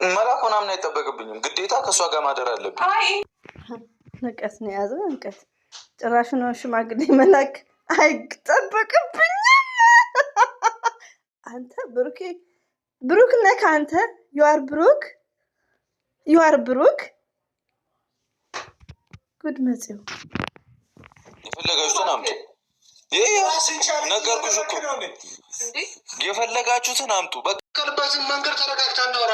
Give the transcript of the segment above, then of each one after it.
መላክ ምናምን አይጠበቅብኝም። ግዴታ ከእሷ ጋር ማደር አለብኝ። ንቀት ነው የያዘው ንቀት። ጭራሽ ነው ሽማግሌ መላክ አይጠበቅብኝም። አንተ ብሩክ ነህ አንተ። ዩአር ብሩክ ጉድ መጽው የፈለጋችሁትን አምጡ። ነገርኩሽ እኮ የፈለጋችሁትን አምጡ። በቀልበትን መንገድ ተረጋግታ እናውራ።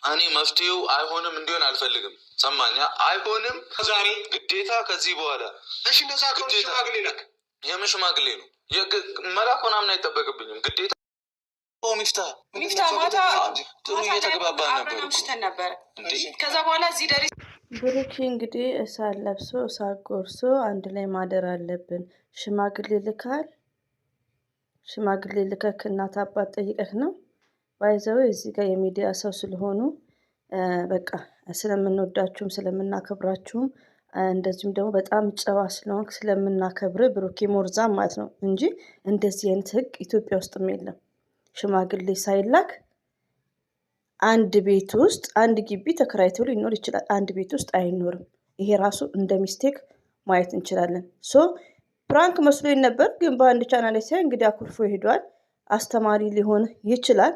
እኔ መፍትሄው አይሆንም እንዲሆን አልፈልግም። ሰማኛ? አይሆንም ዛሬ ግዴታ ከዚህ በኋላ እሺ። እንደዛ ሽማግሌ ላክ። የምን ሽማግሌ ነው? መላክ ምናምን አይጠበቅብኝም። ግዴታ ሚፍታ ማታ ጥሩ እየተግባባን ነበር። ከዛ በኋላ እዚህ ደሪ ብሩክ እንግዲህ እሳት ለብሶ እሳት ጎርሶ አንድ ላይ ማደር አለብን። ሽማግሌ ልከክ እናት አባት ጠይቀህ ነው ባይዘው እዚህ ጋር የሚዲያ ሰው ስለሆኑ በቃ ስለምንወዳችሁም ስለምናከብራችሁም እንደዚሁም ደግሞ በጣም ጨዋ ስለሆንክ ስለምናከብር ብሩክ ሞርዛም ማለት ነው እንጂ እንደዚህ አይነት ህግ ኢትዮጵያ ውስጥም የለም። ሽማግሌ ሳይላክ አንድ ቤት ውስጥ አንድ ግቢ ተከራይቶ ሊኖር ይችላል። አንድ ቤት ውስጥ አይኖርም። ይሄ ራሱ እንደ ሚስቴክ ማየት እንችላለን። ፕራንክ መስሎኝ ነበር፣ ግን በአንድ ቻናል ላይ ሳይ እንግዲህ አኩርፎ ይሄዷል። አስተማሪ ሊሆን ይችላል።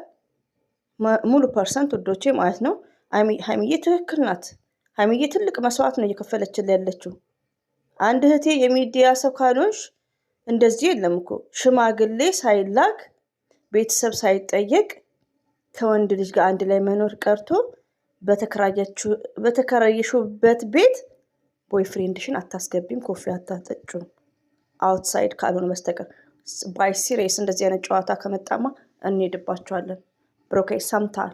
ሙሉ ፐርሰንት ውዶቼ ማለት ነው። ሀይሚዬ ትክክል ናት። ሀይሚዬ ትልቅ መስዋዕት ነው እየከፈለችል ያለችው። አንድ እህቴ የሚዲያ ሰው ካልሆንሽ እንደዚህ የለም እኮ ሽማግሌ ሳይላክ ቤተሰብ ሳይጠየቅ ከወንድ ልጅ ጋር አንድ ላይ መኖር ቀርቶ በተከራየሽበት ቤት ቦይፍሬንድሽን አታስገቢም፣ ኮፊ አታጠጩም አውትሳይድ ካልሆነ በስተቀር። ባይ ሲሪየስ እንደዚህ አይነት ጨዋታ ከመጣማ እንሄድባቸዋለን። ብሩኬ ሰምታል።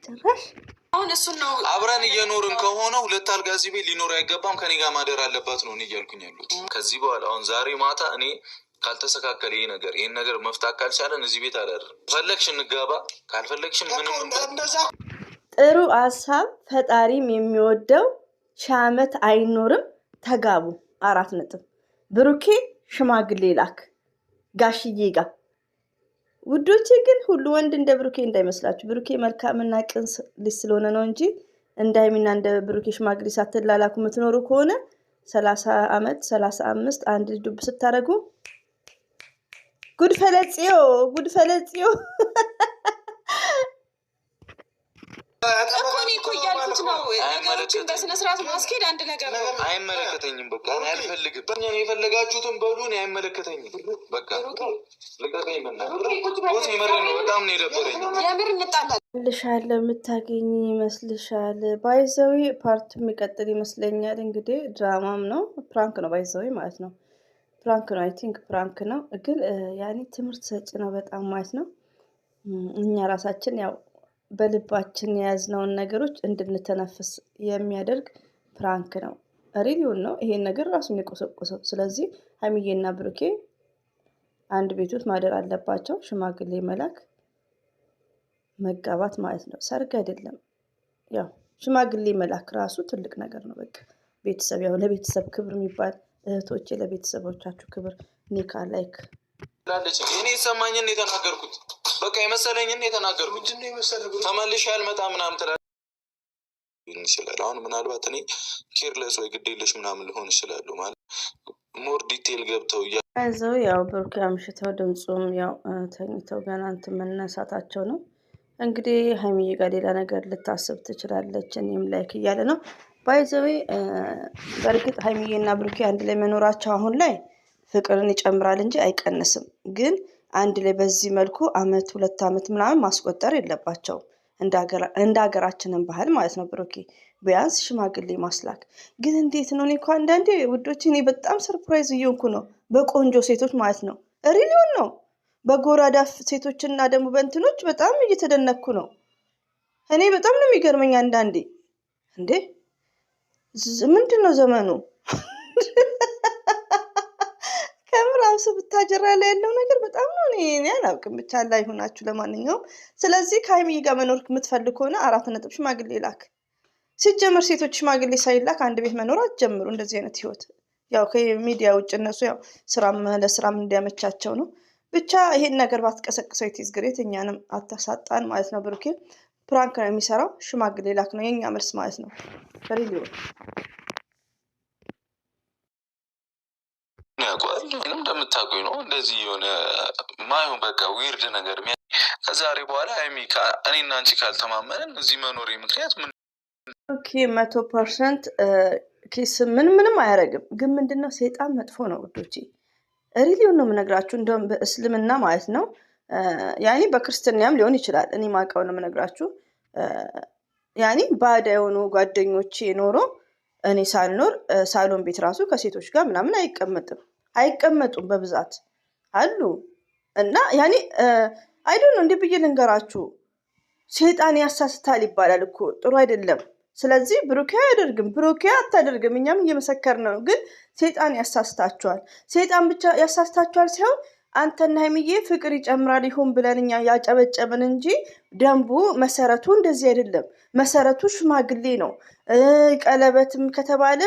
ጭራሽ አሁን እሱን ነው አብረን እየኖርን ከሆነ ሁለት አልጋ እዚህ ቤት ሊኖር አይገባም፣ ከኔ ጋር ማደር አለባት ነው እያልኩኝ ያሉት። ከዚህ በኋላ አሁን ዛሬ ማታ እኔ ካልተስተካከለ ይሄን ነገር መፍታት ካልቻለን እዚህ ቤት አላድርም። ፈለግሽ እንጋባ፣ ካልፈለግሽም ምንም እንደዛ። ጥሩ ሀሳብ ፈጣሪም የሚወደው ሺህ ዓመት አይኖርም። ተጋቡ። 4 ነጥብ። ብሩኬ ሽማግሌ ላክ ጋሽዬ ጋር ውዶቼ። ግን ሁሉ ወንድ እንደ ብሩኬ እንዳይመስላችሁ። ብሩኬ መልካምና ቅን ልጅ ስለሆነ ነው እንጂ እንደ ሀይሚና እንደ ብሩኬ ሽማግሌ ሳትላላኩ የምትኖሩ ከሆነ 30 ዓመት 35 አንድ ልጅ ዱብ ስታደርጉ ጉድ ፈለጽዮ እኮ እያልኩት ነው። ነገሮችን በስነ ስርዓት ማስኬድ አንድ ነገር ነው። አይመለከተኝም። በቃ እኔ አልፈልግም። የፈለጋችሁትን በሉ፣ እኔ አይመለከተኝም። በቃ ልቀቀኝ። በጣም ነው የደበረኝ። የምር እንጣላለን ልሻለሁ። የምታገኝ ይመስልሻል? ባይዘዊ ፓርቱ የሚቀጥል ይመስለኛል። እንግዲህ ድራማም ነው፣ ፕራንክ ነው። ባይዘዊ ማለት ነው ፕራንክ ነው። አይ ቲንክ ፕራንክ ነው፣ ግን ያኔ ትምህርት ሰጪ ነው በጣም ማለት ነው። እኛ ራሳችን ያው በልባችን የያዝነውን ነገሮች እንድንተነፍስ የሚያደርግ ፕራንክ ነው። ሪሊውን ነው ይሄን ነገር ራሱን የቆሰቆሰው። ስለዚህ ሀይሚዬና ብሩኬ አንድ ቤት ውስጥ ማደር አለባቸው። ሽማግሌ መላክ መጋባት ማለት ነው፣ ሰርግ አይደለም። ያው ሽማግሌ መላክ ራሱ ትልቅ ነገር ነው። በቃ ቤተሰብ ያው ለቤተሰብ ክብር የሚባል እህቶቼ፣ ለቤተሰቦቻችሁ ክብር ኒካ ላይክ ላለች እኔ ሰማኝን የተናገርኩት በቃ የመሰለኝን የተናገርኩት ተመልሼ አልመጣም ምናምን ትላለች ይችላል። አሁን ምናልባት እኔ ኬርለስ ወይ ግዴለሽ ምናምን ሊሆን ይችላሉ ማለት ሞር ዲቴል ገብተው እያዘው ያው ብሩኬ አምሽተው ድምፁም ያው ተኝተው ገና እንትን መነሳታቸው ነው። እንግዲህ ሀይሚዬ ጋር ሌላ ነገር ልታስብ ትችላለች። እኔም ላይክ እያለ ነው ባይዘዌ። በእርግጥ ሀይሚዬና ብሩኬ አንድ ላይ መኖራቸው አሁን ላይ ፍቅርን ይጨምራል እንጂ አይቀንስም። ግን አንድ ላይ በዚህ መልኩ 1 2 ዓመት ምናምን ማስቆጠር የለባቸውም እንደ ሀገራችንን ባህል ማለት ነው። ብሩኬ ቢያንስ ሽማግሌ ማስላክ ግን እንዴት ነው? እኔ እኮ አንዳንዴ ውዶች እኔ በጣም ሰርፕራይዝ እየሆንኩ ነው በቆንጆ ሴቶች ማለት ነው። ሪሊውን ነው በጎራዳ ሴቶችና ደግሞ በእንትኖች በጣም እየተደነኩ ነው። እኔ በጣም ነው የሚገርመኝ አንዳንዴ። እንዴ ምንድን ነው ዘመኑ? ከምራሱ ብታጀራ ላይ ያለው ነገር በጣም ነው። እኔ አላውቅም፣ ብቻ ላይ ሆናችሁ። ለማንኛውም ስለዚህ ከሀይሚዬ ጋር መኖር የምትፈልግ ከሆነ 4 ነጥብ ሽማግሌ ላክ። ሲጀመር ሴቶች ሽማግሌ ሳይላክ አንድ ቤት መኖር አትጀምሩ። እንደዚህ አይነት ህይወት ያው ከሚዲያ ውጭ እነሱ ያው ለስራም እንዲያመቻቸው ነው። ብቻ ይሄን ነገር ባትቀሰቅሰው ኢትዝ ግሬት፣ እኛንም አታሳጣን ማለት ነው። ብሩኬ ፕራንክ ነው የሚሰራው፣ ሽማግሌ ላክ ነው የኛ መልስ ማለት ነው። ሪሊ ያውቀዋል ወይም እንደምታውቁኝ ነው። እንደዚህ የሆነ ማይሆን በቃ ዊርድ ነገር ከዛሬ በኋላ እኔና አንቺ ካልተማመንን እዚህ መኖሬ ምክንያት ምን? ኦኬ 100% ኪስ ምንም አያደርግም። ግን ምንድነው ሰይጣን መጥፎ ነው ውዶቼ። ሪሊውን ነው የምነግራችሁ። እንደውም በእስልምና ማለት ነው ያኔ በክርስትናም ሊሆን ይችላል። እኔ ማውቀው ነው የምነግራችሁ። ያኔ ባዳ የሆኑ ጓደኞቼ ኖሮ እኔ ሳልኖር ሳሎን ቤት ራሱ ከሴቶች ጋር ምናምን አይቀመጡም በብዛት አሉ። እና ያኔ አይዶን እንዲህ ብዬ ልንገራችሁ፣ ሰይጣን ያሳስታል ይባላል እኮ ጥሩ አይደለም። ስለዚህ ብሩኬ አያደርግም፣ ብሩኬ አታደርግም፣ እኛም እየመሰከርን ነው። ግን ሰይጣን ያሳስታቸዋል። ሰይጣን ብቻ ያሳስታቸዋል ሳይሆን አንተና ሀይሚዬ ፍቅር ይጨምራል ይሁን ብለን እኛ ያጨበጨብን እንጂ ደንቡ መሰረቱ እንደዚህ አይደለም። መሰረቱ ሽማግሌ ነው። ቀለበትም ከተባለ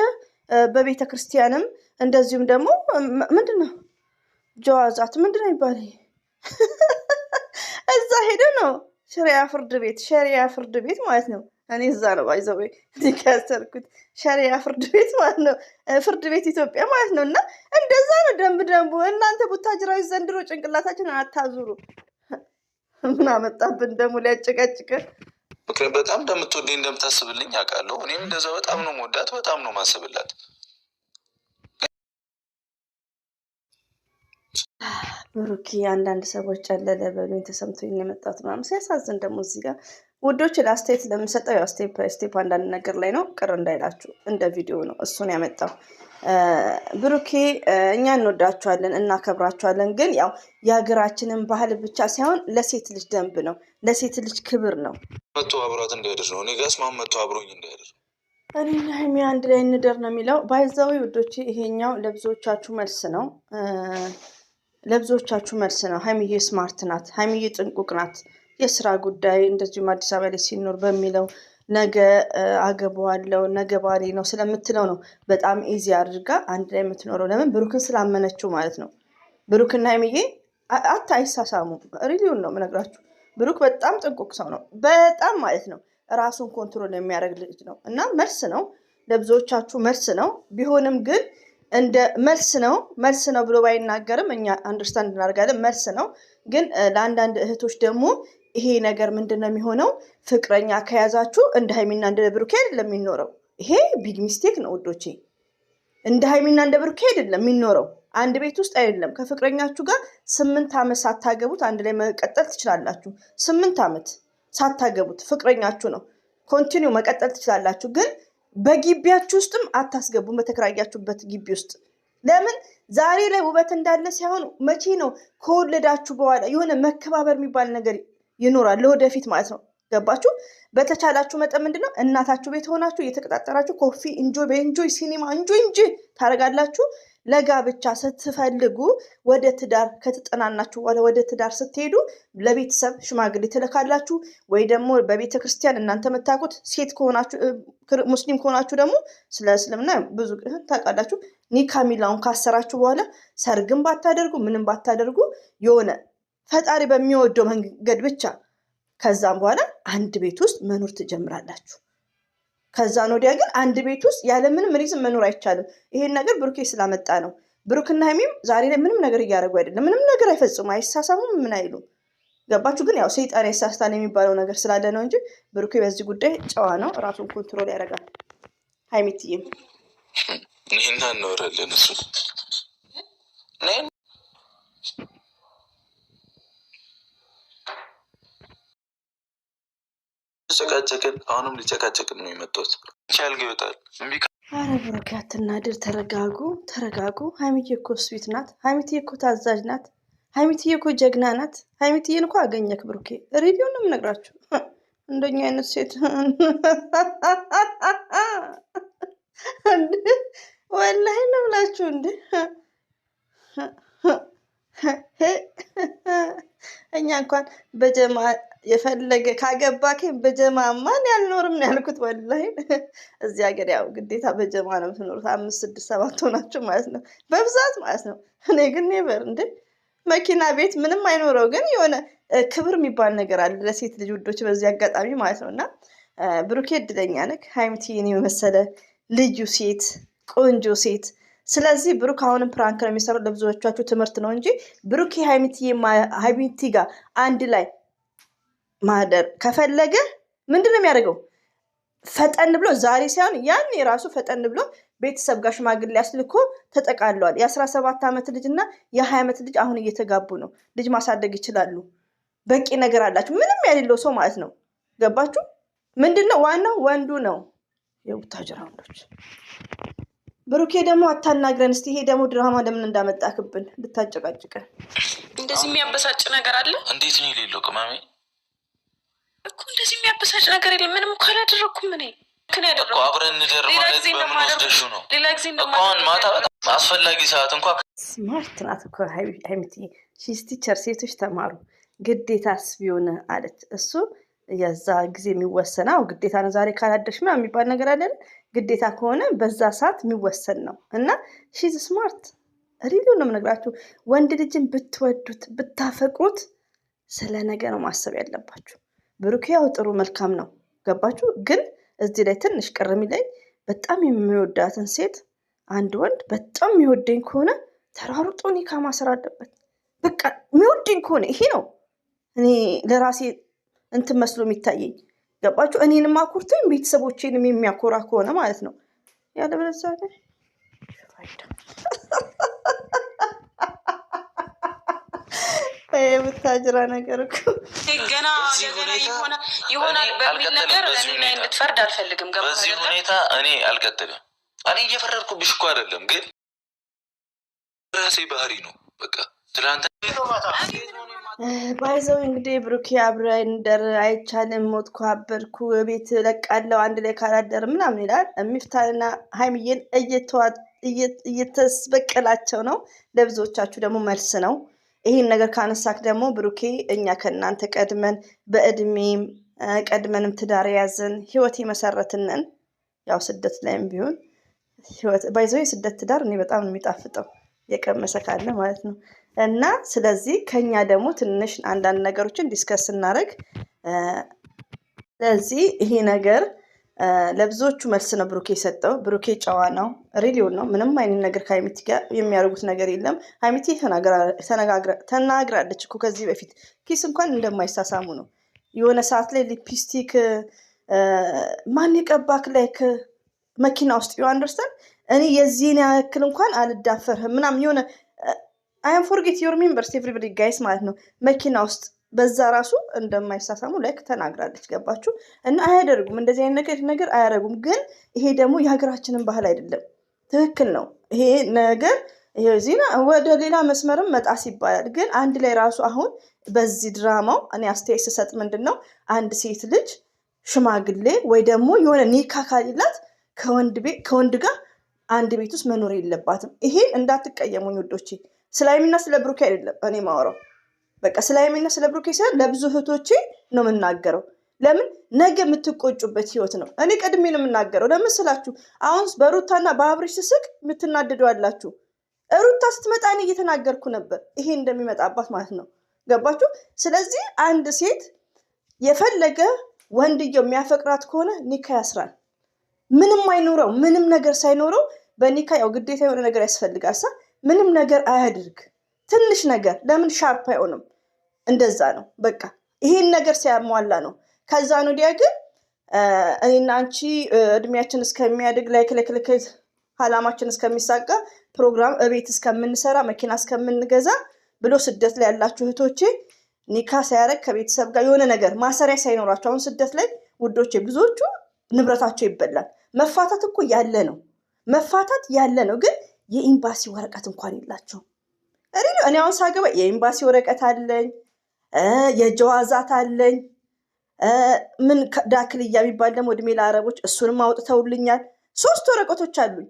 በቤተ ክርስቲያንም እንደዚሁም ደግሞ ምንድነው ጀዋዛት ምንድነው ይባል እዛ ሄደ ነው ሸሪያ ፍርድ ቤት ማለት ነው። እኔ እዛ ነው ባይዘው ዲካስተርኩት ሸሪያ ፍርድ ቤት ማለት ነው። ፍርድ ቤት ኢትዮጵያ ማለት ነው። እና እንደዛ ነው ደንቡ። እናንተ ቡታጅራዊ ዘንድሮ ጭንቅላታችንን አታዙሩ። ምን አመጣብን ደግሞ ሊያጨቃጭቅ። ምክንያት በጣም እንደምትወደኝ እንደምታስብልኝ አውቃለሁ። እኔም እንደዛ በጣም ነው መወዳት፣ በጣም ነው ማስብላት። ብሩኪ አንዳንድ ሰዎች ጨለለ በሉኝ ተሰምቶኝ የመጣሁት ምናምን ሲያሳዝን። ደግሞ እዚህ ጋር ውዶች ለአስተያየት ለምሰጠው ያው ስቴፕ አንዳንድ ነገር ላይ ነው፣ ቅር እንዳይላችሁ እንደ ቪዲዮ ነው እሱን ያመጣው። ብሩኬ እኛ እንወዳችኋለን እናከብራችኋለን፣ ግን ያው የሀገራችንን ባህል ብቻ ሳይሆን ለሴት ልጅ ደንብ ነው፣ ለሴት ልጅ ክብር ነው። መቶ አብሯት እንዳያደር ነው። እኔ ጋስ ማን መቶ አብሮኝ እንዳያደር እኔና ሀይሚ አንድ ላይ እንደር ነው የሚለው ባይዛዊ ውዶች። ይሄኛው ለብዙዎቻችሁ መልስ ነው፣ ሀይሚዬ ስማርት ናት፣ ሀይሚዬ ጥንቁቅ ናት። የስራ ጉዳይ እንደዚሁም አዲስ አበባ ላይ ሲኖር በሚለው ነገ አገባዋለሁ ነገ ባሌ ነው ስለምትለው ነው በጣም ኢዚ አድርጋ አንድ ላይ የምትኖረው። ለምን ብሩክን ስላመነችው ማለት ነው። ብሩክና ሀይሚዬ አይሳሳሙ። ሪሊውን ነው የምነግራችሁ። ብሩክ በጣም ጥንቁቅ ሰው ነው፣ በጣም ማለት ነው። ራሱን ኮንትሮል የሚያደርግ ልጅ ነው እና መልስ ነው ለብዙዎቻችሁ መልስ ነው። ቢሆንም ግን እንደ መልስ ነው ብሎ ባይናገርም እኛ አንደርስታንድ እናደርጋለን። መልስ ነው ግን ለአንዳንድ እህቶች ደግሞ ይሄ ነገር ምንድን ነው የሚሆነው? ፍቅረኛ ከያዛችሁ እንደ ሀይሚና እንደ ብሩኬ አይደለም የሚኖረው። ይሄ ቢግ ሚስቴክ ነው ውዶቼ። እንደ ሀይሚና እንደ ብሩኬ አይደለም የሚኖረው። አንድ ቤት ውስጥ አይደለም። ከፍቅረኛችሁ ጋር 8 ዓመት ሳታገቡት አንድ ላይ መቀጠል ትችላላችሁ። 8 ዓመት ሳታገቡት ፍቅረኛችሁ ነው፣ ኮንቲኒው መቀጠል ትችላላችሁ። ግን በግቢያችሁ ውስጥም አታስገቡም፣ በተከራያችሁበት ግቢ ውስጥ። ለምን ዛሬ ላይ ውበት እንዳለ ሳይሆን መቼ ነው ከወለዳችሁ በኋላ የሆነ መከባበር የሚባል ነገር ይኖራል፣ ለወደፊት ማለት ነው። ገባችሁ? በተቻላችሁ መጠን ምንድነው እናታችሁ ቤት ሆናችሁ እየተቀጣጠራችሁ ኮፊ በኤንጆይ ሲኒማ እንጂ ታደርጋላችሁ። ለጋብቻ ስትፈልጉ ወደ ትዳር ከተጠናናችሁ ወደ ትዳር ስትሄዱ ለቤተሰብ ሽማግሌ ትልካላችሁ፣ ወይ ደግሞ በቤተ ክርስቲያን እናንተ የምታውቁት ሴት ከሆናችሁ ሙስሊም ከሆናችሁ ደግሞ ስለ እስልምና ብዙ ታውቃላችሁ። ኒካ ሚላውን ካሰራችሁ በኋላ ሰርግም ባታደርጉ ምንም ባታደርጉ የሆነ ፈጣሪ በሚወደው መንገድ ብቻ ከዛም በኋላ አንድ ቤት ውስጥ መኖር ትጀምራላችሁ። ከዛን ወዲያ ግን አንድ ቤት ውስጥ ያለምንም ሪዝም መኖር አይቻልም። ይሄን ነገር ብሩኬ ስላመጣ ነው። ብሩክና ሀይሚም ዛሬ ላይ ምንም ነገር እያደረጉ አይደለም። ምንም ነገር አይፈጽሙ፣ አይሳሳሙም፣ ምን አይሉም። ገባችሁ? ግን ያው ሰይጣን ያሳስታል የሚባለው ነገር ስላለ ነው እንጂ ብሩኬ በዚህ ጉዳይ ጨዋ ነው፣ ራሱን ኮንትሮል ያደርጋል። ሀይሚትዬም ይህና እንወራለን እሱ ጨቃጨቅን። አሁንም ሊጨቃጨቅን ነው የመጣሁት። ቻልግ ይወጣል። አረ ብሩኬ አትናድር፣ ተረጋጉ። ሀይሚትዬ እኮ ስዊት ናት። ሀይሚትዬ እኮ ታዛዥ ናት። ሀይሚትዬ እኮ ጀግና ናት። ሀይሚትዬን እኮ አገኘክ ብሩኬ። ሬዲዮ ነው የምነግራችሁ። እንደኛ አይነት ሴት ወላሂ ነው ብላችሁ እንደ እኛ እንኳን በጀማ የፈለገ ካገባከ በጀማ ማን ያልኖርም ነው ያልኩት። ወላሂ እዚህ ሀገር ያው ግዴታ በጀማ ነው የምትኖሩት፣ 5 6 7 ሆናችሁ ማለት ነው በብዛት ማለት ነው። እኔ ግን ኔቨር እንደ መኪና ቤት ምንም አይኖረው፣ ግን የሆነ ክብር የሚባል ነገር አለ ለሴት ልጅ ውዶች፣ በዚህ አጋጣሚ ማለት ነው። እና ብሩኬ እድለኛ ነህ፣ ሀይሚቲን የመሰለ ልዩ ሴት፣ ቆንጆ ሴት። ስለዚህ ብሩክ አሁንም ፕራንክ ነው የሚሰራው፣ ለብዙዎቻችሁ ትምህርት ነው እንጂ ብሩኬ ሀይሚቲ ጋር አንድ ላይ ማደር ከፈለገ ምንድን ነው የሚያደርገው? ፈጠን ብሎ ዛሬ ሳይሆን ያን የራሱ ፈጠን ብሎ ቤተሰብ ጋር ሽማግሌ አስልኮ ተጠቃለዋል። የ17 ዓመት ልጅ እና የ20 ዓመት ልጅ አሁን እየተጋቡ ነው። ልጅ ማሳደግ ይችላሉ። በቂ ነገር አላቸው። ምንም ያሌለው ሰው ማለት ነው። ገባችሁ? ምንድነው ዋናው? ወንዱ ነው። የቡታጅራ ወንዶች። ብሩኬ ደግሞ አታናግረን እስቲ። ይሄ ደግሞ ድራማ ለምን እንዳመጣክብን ልታጨቃጭቀን። እንደዚህ የሚያበሳጭ ነገር አለ? እንዴት ነው የሌለው? ቅማሜ እኮ እንደዚህ የሚያበሳጭ ነገር የለም። ምንም እኮ አላደረኩም እኔ። አብረን እንደር ማለት በምን ወስደሹ ነው? አሁን ማታ በጣም አስፈላጊ ሰዓት እንኳን ስማርት ናት እኮ ሀይሚቲ። ሺስ ቲቸር፣ ሴቶች ተማሩ። ግዴታስ ቢሆን አለች። እሱ የዛ ጊዜ የሚወሰነው ግዴታ ነው። ዛሬ ካላደርሽ ምናምን የሚባል ነገር አለ። ግዴታ ከሆነ በዛ ሰዓት የሚወሰን ነው። እና ሺዝ ስማርት ሪሊ ነው የምነግራችሁ። ወንድ ልጅን ብትወዱት ብታፈቅሩት ስለ ነገ ነው ማሰብ ያለባችሁ። ብሩኬ ያው ጥሩ መልካም ነው፣ ገባችሁ? ግን እዚህ ላይ ትንሽ ቅር የሚለኝ በጣም የሚወዳትን ሴት አንድ ወንድ በጣም የሚወደኝ ከሆነ ተራሩጦ ኒካ ማሰር አለበት። በቃ የሚወደኝ ከሆነ ይሄ ነው እኔ ለራሴ እንትን መስሎ የሚታየኝ። ገባችሁ? እኔንም አኩርቶኝ ቤተሰቦቼንም የሚያኮራ ከሆነ ማለት ነው። ያለበለዚያ የምታጅራ ነገር እኮ ገና ይሆናል በሚል ነገር እኔ ላይ እንድትፈርድ አልፈልግም። በዚህ ሁኔታ እኔ አልቀጥልም። እኔ እየፈረድኩብሽ እኮ አይደለም፣ ግን ራሴ ባህሪ ነው። በቃ ትላንት ባይዘው እንግዲህ ብሩኬ አብረን እንደር አይቻልም፣ ሞትኩ፣ አበድኩ፣ ቤት ለቃለው አንድ ላይ ካላደር ምናምን ይላል። ሚፍታንና ሀይሚዬን እየተስበቀላቸው ነው። ለብዙዎቻችሁ ደግሞ መልስ ነው። ይህን ነገር ካነሳክ ደግሞ ብሩኬ እኛ ከእናንተ ቀድመን በእድሜም ቀድመንም ትዳር ያዘን ህይወት የመሰረትነን። ያው ስደት ላይም ቢሆን ህይወት ባይዘው የስደት ትዳር እኔ በጣም ነው የሚጣፍጠው፣ የቀመሰ ካለ ማለት ነው። እና ስለዚህ ከኛ ደግሞ ትንሽ አንዳንድ ነገሮችን ዲስከስ እናደርግ። ስለዚህ ይሄ ነገር ለብዙዎቹ መልስ ነው ብሩኬ የሰጠው። ብሩኬ ጨዋ ነው፣ ሪሊውን ነው። ምንም አይነት ነገር ከሀይሚቲ ጋር የሚያደርጉት ነገር የለም። ሀይሚቲ ተናግራለች እኮ ከዚህ በፊት ኪስ እንኳን እንደማይሳሳሙ ነው። የሆነ ሰዓት ላይ ሊፕስቲክ ማን የቀባክ ላይክ መኪና ውስጥ ዩ አንደርስታንድ እኔ የዚህን ያክል እንኳን አልዳፈርህም ምናምን የሆነ አይም ፎርጌት ዩር ሜምበርስ ኤቭሪበዲ ጋይስ ማለት ነው። መኪና ውስጥ በዛ ራሱ እንደማይሳሳሙ ላይክ ተናግራለች። ገባችሁ? እና አያደርጉም፣ እንደዚህ አይነት ነገር አያደርጉም። ግን ይሄ ደግሞ የሀገራችንን ባህል አይደለም። ትክክል ነው ይሄ ነገር። ይሄ ዜና ወደ ሌላ መስመርም መጣስ ይባላል። ግን አንድ ላይ ራሱ አሁን በዚህ ድራማው እኔ አስተያየት ስሰጥ ምንድን ነው አንድ ሴት ልጅ ሽማግሌ ወይ ደግሞ የሆነ ኒካ ካሌላት ከወንድ ጋር አንድ ቤት ውስጥ መኖር የለባትም። ይሄን እንዳትቀየሙኝ ውዶቼ። ስለ ሀይሚና ስለ ብሩኬ አይደለም እኔ ማወራው። በቃ ስለ ሀይሚና ስለ ብሩኬ ሳይሆን ለብዙ እህቶቼ ነው የምናገረው። ለምን ነገ የምትቆጩበት ህይወት ነው። እኔ ቀድሜ ነው የምናገረው። ለምን ስላችሁ አሁን በሩታና በአብሬሽ ስስቅ የምትናደዱ አላችሁ። ሩታ ስትመጣ እኔ እየተናገርኩ ነበር ይሄ እንደሚመጣባት ማለት ነው። ገባችሁ? ስለዚህ አንድ ሴት የፈለገ ወንድየው የሚያፈቅራት ከሆነ ኒካ ያስራል። ምንም አይኖረው ምንም ነገር ሳይኖረው በኒካ ያው ግዴታ የሆነ ነገር ያስፈልጋል። ምንም ነገር አያድርግ። ትንሽ ነገር ለምን ሻርፕ አይሆንም? እንደዛ ነው በቃ። ይሄን ነገር ሲያሟላ ነው። ከዛ ነው ዲያ ግን እኔና አንቺ እድሜያችን እስከሚያድግ ላይ ክልክልክ አላማችን እስከሚሳካ ፕሮግራም እቤት እስከምንሰራ መኪና እስከምንገዛ ብሎ ስደት ላይ ያላችሁ እህቶቼ ኒካ ሳያረግ ከቤተሰብ ጋር የሆነ ነገር ማሰሪያ ሳይኖራቸው አሁን ስደት ላይ ውዶቼ ብዙዎቹ ንብረታቸው ይበላል። መፋታት እኮ ያለ ነው፣ መፋታት ያለ ነው። ግን የኤምባሲ ወረቀት እንኳን የላቸውም። እኔ አሁን ሳገባ የኤምባሲ ወረቀት አለኝ፣ የጀዋዛት አለኝ። ምን ዳክልያ የሚባል ደግሞ እድሜ ለአረቦች እሱንም አውጥተውልኛል። 3 ወረቀቶች አሉኝ።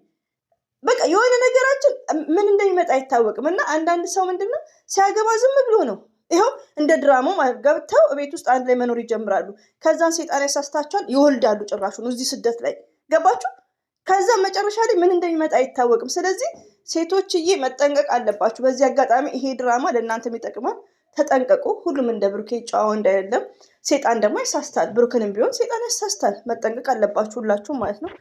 በቃ የሆነ ነገራችን ምን እንደሚመጣ አይታወቅም። እና አንዳንድ ሰው ምንድነው ሲያገባ ዝም ብሎ ነው ይኸው እንደ ድራማው ማለት ገብተው ቤት ውስጥ አንድ ላይ መኖር ይጀምራሉ። ከዛን ሴጣን ያሳስታቸዋል፣ ይወልዳሉ። ጭራሹን እዚህ ስደት ላይ ገባችሁ? ከዛ መጨረሻ ላይ ምን እንደሚመጣ አይታወቅም። ስለዚህ ሴቶችዬ መጠንቀቅ አለባችሁ። በዚህ አጋጣሚ ይሄ ድራማ ለእናንተም ይጠቅማል። ተጠንቀቁ። ሁሉም እንደ ብሩኬ ጨዋ እንዳይደለም። ሴጣን ደግሞ ያሳስታል። ብሩክንም ቢሆን ሴጣን ያሳስታል። መጠንቀቅ አለባችሁ ሁላችሁም ማለት ነው።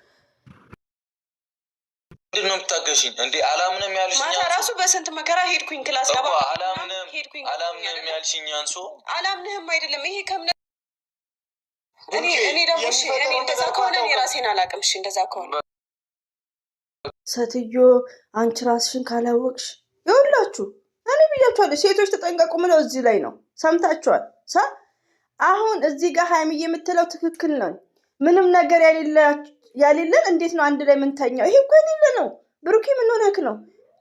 ምንድን ነው የምታገሽኝ እንዴ? አላምንም ያልሽኝ ማታ ራሱ በስንት መከራ ሄድኩኝ ክላስ ገባ። አላምንም ያልሽኝ አንሶ አላምንህም አይደለም ይሄ ከምነ እኔ ደግሞ እኔ እንደዛ ከሆነ እኔ ራሴን አላውቅም። እሺ እንደዛ ከሆነ ሴትዮ አንቺ ራስሽን ካላወቅሽ ይኸውላችሁ እኔ ብያችኋለሁ። ሴቶች ተጠንቀቁ ምለው እዚህ ላይ ነው። ሰምታችኋል። አሁን እዚህ ጋር ሀይሚዬ የምትለው ትክክል ነው። ምንም ነገር ያሌለን እንዴት ነው አንድ ላይ ምንተኛው? ይሄ እኮ የሌለ ነው። ብሩኬ ምን ሆነክ ነው?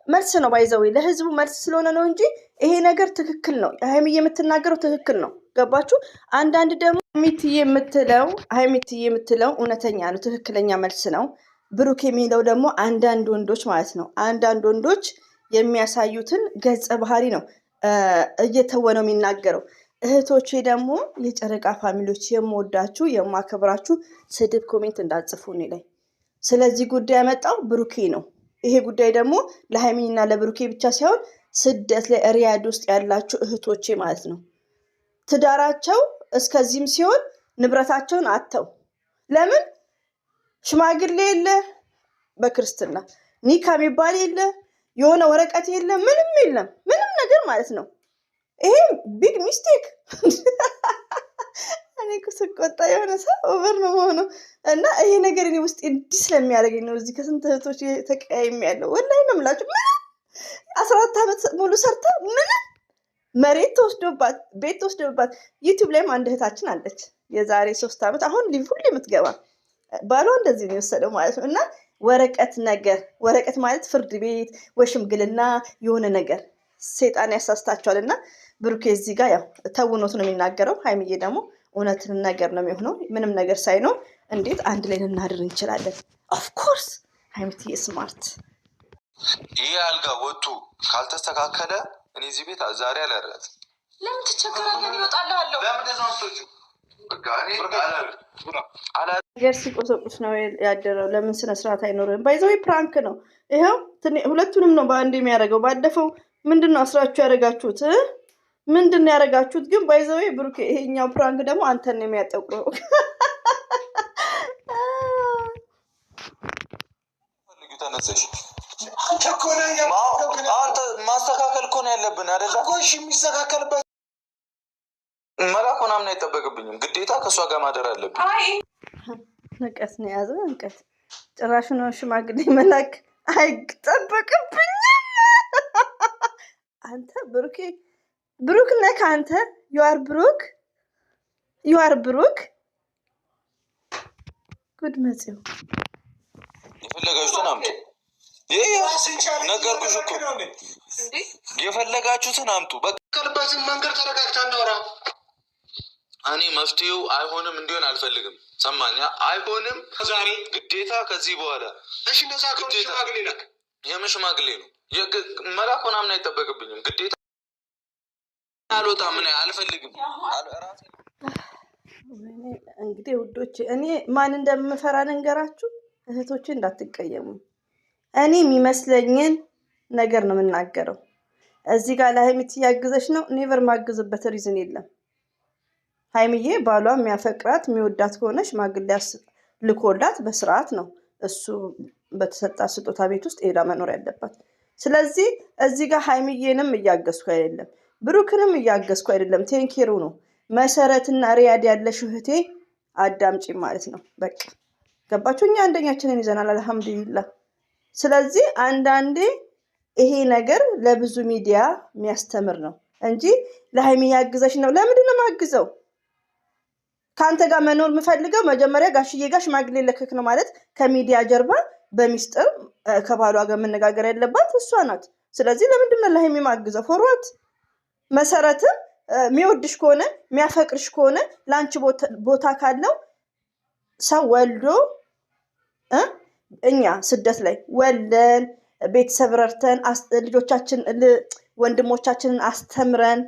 መልስ ነው ባይዘው ለህዝቡ መልስ ስለሆነ ነው እንጂ ይሄ ነገር ትክክል ነው። ሀይሚዬ የምትናገረው ትክክል ነው። ገባችሁ? አንዳንድ ደግሞ ሀይሚትዬ የምትለው እውነተኛ ነው፣ ትክክለኛ መልስ ነው። ብሩኬ የሚለው ደግሞ አንዳንድ ወንዶች ማለት ነው፣ አንዳንድ ወንዶች የሚያሳዩትን ገጸ ባህሪ ነው እየተወነው የሚናገረው። እህቶቼ ደግሞ የጨረቃ ፋሚሊዎች የምወዳችሁ የማከብራችሁ፣ ስድብ ኮሜንት እንዳጽፉ እኔ ላይ። ስለዚህ ጉዳይ ያመጣው ብሩኬ ነው። ይሄ ጉዳይ ደግሞ ለሀይሚና ለብሩኬ ብቻ ሳይሆን ስደት ላይ ሪያድ ውስጥ ያላችሁ እህቶቼ ማለት ነው። ትዳራቸው እስከዚህም ሲሆን ንብረታቸውን አተው ለምን ሽማግሌ የለ፣ በክርስትና ኒካ የሚባል የለ፣ የሆነ ወረቀት የለ፣ ምንም የለም፣ ምንም ነገር ማለት ነው። ይሄ ቢግ ሚስቴክ። እኔ ስቆጣ የሆነ ሰው ኦቨር ነው የሆነው እና ይሄ ነገር እኔ ውስጥ እንዲህ ስለሚያደርገኝ ነው እዚህ ከስንት እህቶች ተቀያይም ያለው ወላሂ ነው የምላችሁ። ምንም 14 ዓመት ሙሉ ሰርታ ምንም መሬት ተወስዶባት ቤት ተወስዶባት። ዩቲዩብ ላይም አንድ እህታችን አለች የዛሬ 3 ዓመት አሁን ሊቭ ሁሌ የምትገባ ባሏ እንደዚህ ነው የወሰደው ማለት ነው። እና ወረቀት ማለት ፍርድ ቤት ወይ ሽምግልና የሆነ ነገር ሴጣን ያሳስታቸዋል። እና ብሩኬ እዚህ ጋር ያው ተውኖት ነው የሚናገረው። ሀይሚዬ ደግሞ እውነትን ነገር ነው የሚሆነው። ምንም ነገር ሳይኖር እንዴት አንድ ላይ ልናድር እንችላለን? ኦፍኮርስ ሀይሚትዬ ስማርት። ይሄ አልጋ ወጡ ካልተስተካከለ እኔ እዚህ ቤት ዛሬ አላረጋት። ለምን ትቸገራለህ? ይወጣልሃለሁ። ነገር ሲቆሰቁስ ነው ያደረው። ለምን ስነስርዓት አይኖርም? ባይዘው ፕራንክ ነው። ይኸው ሁለቱንም ነው በአንድ የሚያደርገው። ባለፈው ምንድን ነው አስራችሁ ያደረጋችሁት? ምንድን ነው ያደረጋችሁት? ግን ባይዘው ብሩክ፣ ይሄኛው ፕራንክ ደግሞ አንተን ነው የሚያጠቁረው። ተነሰሽ አንተ ማስተካከል እኮ ነው ያለብን አይደለ? እሺ የሚስተካከልበት መላክ ምናምን አይጠበቅብኝም። ግዴታ ከእሷ ጋር ማደር አለብኝ። ንቀት ነው የያዘው። ንቀት ጭራሽ ነው። ሽማግሌ መላክ አይጠበቅብኝም። አንተ ብሩክ ነህ አንተ። ዩአር ጉድ መጽው የፈለጋችሁትን አምጡ። ነገርኩሽ እኮ የፈለጋችሁትን አምጡ። በቀልበትን መንገድ ተረጋግታ እናውራ። እኔ መፍትሄው አይሆንም እንዲሆን አልፈልግም። ሰማኛ? አይሆንም ዛሬ ግዴታ ከዚህ በኋላ እሺ። እንደዛ ሽማግሌ ላክ። የምን ሽማግሌ ነው? መላክ ምናምን አይጠበቅብኝም። ግዴታ አልወጣም። ምን አልፈልግም። እንግዲህ ውዶች፣ እኔ ማን እንደምፈራ ልንገራችሁ። እህቶቼ እንዳትቀየሙ። እኔ የሚመስለኝን ነገር ነው የምናገረው። እዚህ ጋር ለሀይሚት እያገዘች ነው። ኔቨር ማግዝበት ሪዝን የለም። ሀይሚዬ ባሏ የሚያፈቅራት የሚወዳት ከሆነ ሽማግሌ ልኮላት በስርዓት ነው እሱ በተሰጣት ስጦታ ቤት ውስጥ ሄዳ መኖር ያለባት። ስለዚህ እዚህ ጋር ሀይሚዬንም እያገዝኩ አይደለም፣ ብሩክንም እያገዝኩ አይደለም። ቴንኬሩ ነው። መሰረትና ሪያድ ያለሽ እህቴ አዳምጪ ማለት ነው። በቃ ገባችሁ? እኛ አንደኛችንን ይዘናል አልሐምዱሊላህ። ስለዚህ አንዳንዴ ይሄ ነገር ለብዙ ሚዲያ የሚያስተምር ነው እንጂ ለሀይሚ ያግዘሽ ነው። ለምንድን ነው የማግዘው? ከአንተ ጋር መኖር የምፈልገው መጀመሪያ ጋሽዬ ጋር ሽማግሌ ለክክ ነው ማለት ከሚዲያ ጀርባ በሚስጥር ከባሏ ጋር መነጋገር ያለባት እሷ ናት። ስለዚህ ለምንድን ነው ለሀይሚ ማግዘው? ፎርዋት መሰረትም የሚወድሽ ከሆነ የሚያፈቅርሽ ከሆነ ለአንቺ ቦታ ካለው ሰው ወልዶ እኛ ስደት ላይ ወልደን ቤተሰብ ረድተን ልጆቻችን ወንድሞቻችንን አስተምረን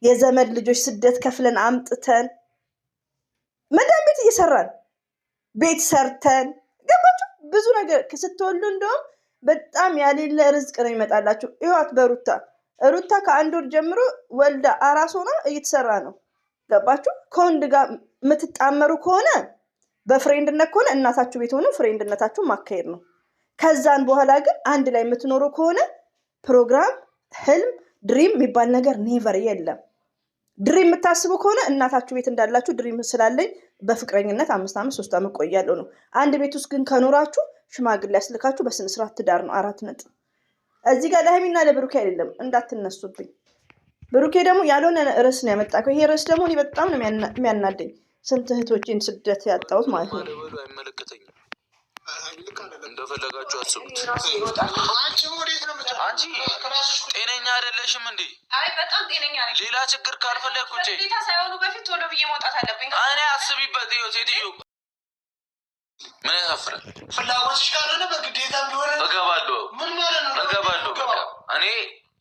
የዘመድ ልጆች ስደት ከፍለን አምጥተን መዳም ቤት እየሰራን ቤት ሰርተን ገባችሁ? ብዙ ነገር ስትወልዱ እንደውም በጣም ያሌለ ርዝቅ ነው ይመጣላችሁ። ይዋት ሩታ ከአንድ ወር ጀምሮ ወልዳ አራስ ሆና እየተሰራ ነው። ገባችሁ? ከወንድ ጋር የምትጣመሩ ከሆነ በፍሬንድነት ከሆነ እናታችሁ ቤት ሆነ ፍሬንድነታችሁ ማካሄድ ነው። ከዛን በኋላ ግን አንድ ላይ የምትኖሩ ከሆነ ፕሮግራም፣ ህልም፣ ድሪም የሚባል ነገር ኔቨር የለም። ድሪም የምታስቡ ከሆነ እናታችሁ ቤት እንዳላችሁ ድሪም ስላለኝ በፍቅረኝነት 5 ዓመት 3 ዓመት ቆያለሁ ነው። አንድ ቤት ውስጥ ግን ከኖራችሁ ሽማግሌ ያስልካችሁ በስነ ስርዓት ትዳር ነው። 4 ነጥብ። እዚህ ጋር ለሀይሚና ለብሩኬ አይደለም እንዳትነሱብኝ። ብሩኬ ደግሞ ያልሆነ ርዕስ ነው ያመጣከው። ይሄ ርዕስ ደግሞ እኔ በጣም ነው የሚያናደኝ። ስንት እህቶቼን ስደት ያጣሁት ማለት ነው። አይመለከተኝም። እንደፈለጋችሁ አስቡት። አንቺ ጤነኛ አይደለሽም እንዴ? አይ በጣም ጤነኛ ነኝ። ሌላ ችግር ካልፈለኩ ግዴታ ሳይሆኑ በፊት ቶሎ ብዬ መውጣት አለብኝ። እኔ አስቢበት። ይኸው ሴትዮ ምን ያሳፍራል? ፍላጎትሽ ካልሆነ በግዴታ ቢሆን እገባለሁ። ምን ማለት ነው? እገባለሁ። በቃ እኔ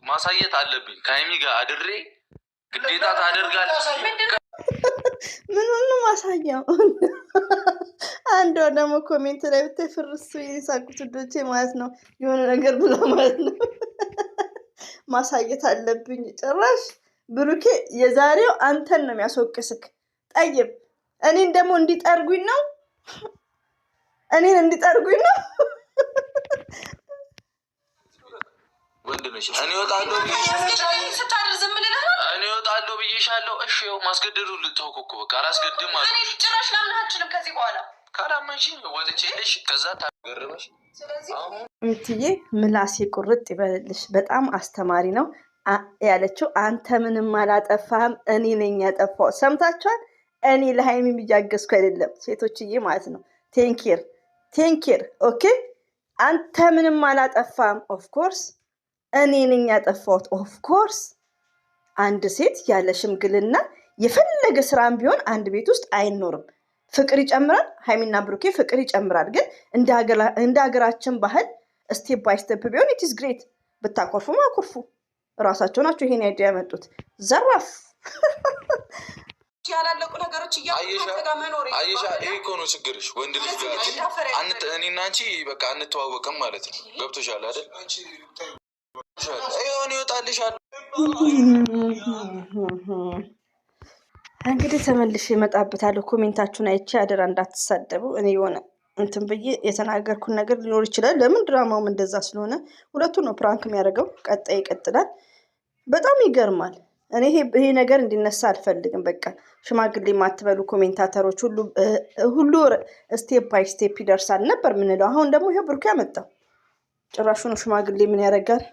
ማሳየት አለብኝ። ከሀይሚ ጋር አድሬ ግዴታ ታደርጋለህ። ምን ሁሉ ማሳያው አንዷ ደግሞ ኮሜንት ላይ ብታይ ፍርሱ የሳቁት ልጆቼ ማለት ነው። የሆነ ነገር ብላ ማለት ነው ማሳየት አለብኝ። ጭራሽ ብሩኬ የዛሬው አንተን ነው የሚያስወቅስክ። ጠይብ እኔን ደግሞ እንዲጠርጉኝ ነው። እኔን እንዲጠርጉኝ ነው። ወንድ ነሽ። እኔ እወጣለሁ ብዬሻለሁ። እሺ ይኸው ማስገደዱ ልተውኩ እኮ በቃ አላስገድም ማለት ነው። ጭራሽ ላምናችንም ከዚህ በኋላ ካላመንሽኝ ወጥቼልሽ ከዛ ታገርመሽ። እምትዬ ምላሴ ቁርጥ ይበልልሽ። በጣም አስተማሪ ነው ያለችው። አንተ ምንም አላጠፋህም፣ እኔ ነኝ ያጠፋው። ሰምታችኋል? እኔ ለሀይሚ እያገዝኩ አይደለም ሴቶችዬ ማለት ነው። ቴንኪር ኦኬ። አንተ ምንም አላጠፋህም። ኦፍኮርስ እኔ ነኝ ያጠፋሁት። ኦፍኮርስ አንድ ሴት ያለ ሽምግልና የፈለገ ስራም ቢሆን አንድ ቤት ውስጥ አይኖርም። ፍቅር ይጨምራል። ሀይሚና ብሩኬ ፍቅር ይጨምራል። ግን እንደ ሀገራችን ባህል ስቴፕ ባይ ስቴፕ ቢሆን ኢትስ ግሬት። ብታኮርፉ ማኮርፉ እራሳቸው ናቸው ይሄን አይዲያ ያመጡት። ዘራፍ ያላለቁ ነገሮች አየሻ። ይሄ እኮ ነው ችግርሽ። ወንድ ልጅ ጋር እኔና አንቺ በቃ አንተዋወቅም ማለት ነው። ገብቶሻል አይደል? ይሆን ይወጣልሻል። እንግዲህ ተመልሼ እመጣበታለሁ። ኮሜንታችሁን አይቼ አደራ እንዳትሳደቡ። እኔ የሆነ እንትን ብዬ የተናገርኩን ነገር ሊኖር ይችላል። ለምን ድራማውም እንደዛ ስለሆነ ሁለቱ ነው ፕራንክ የሚያደርገው። ቀጣይ ይቀጥላል። በጣም ይገርማል። እኔ ይሄ ነገር እንዲነሳ አልፈልግም። በቃ ሽማግሌ የማትበሉ ኮሜንታተሮች ሁሉ ስቴፕ ባይ ስቴፕ ይደርሳል ነበር ምንለው። አሁን ደግሞ ይሄ ብሩኬ ያመጣው ጭራሹ ነው። ሽማግሌ ምን ያደርጋል?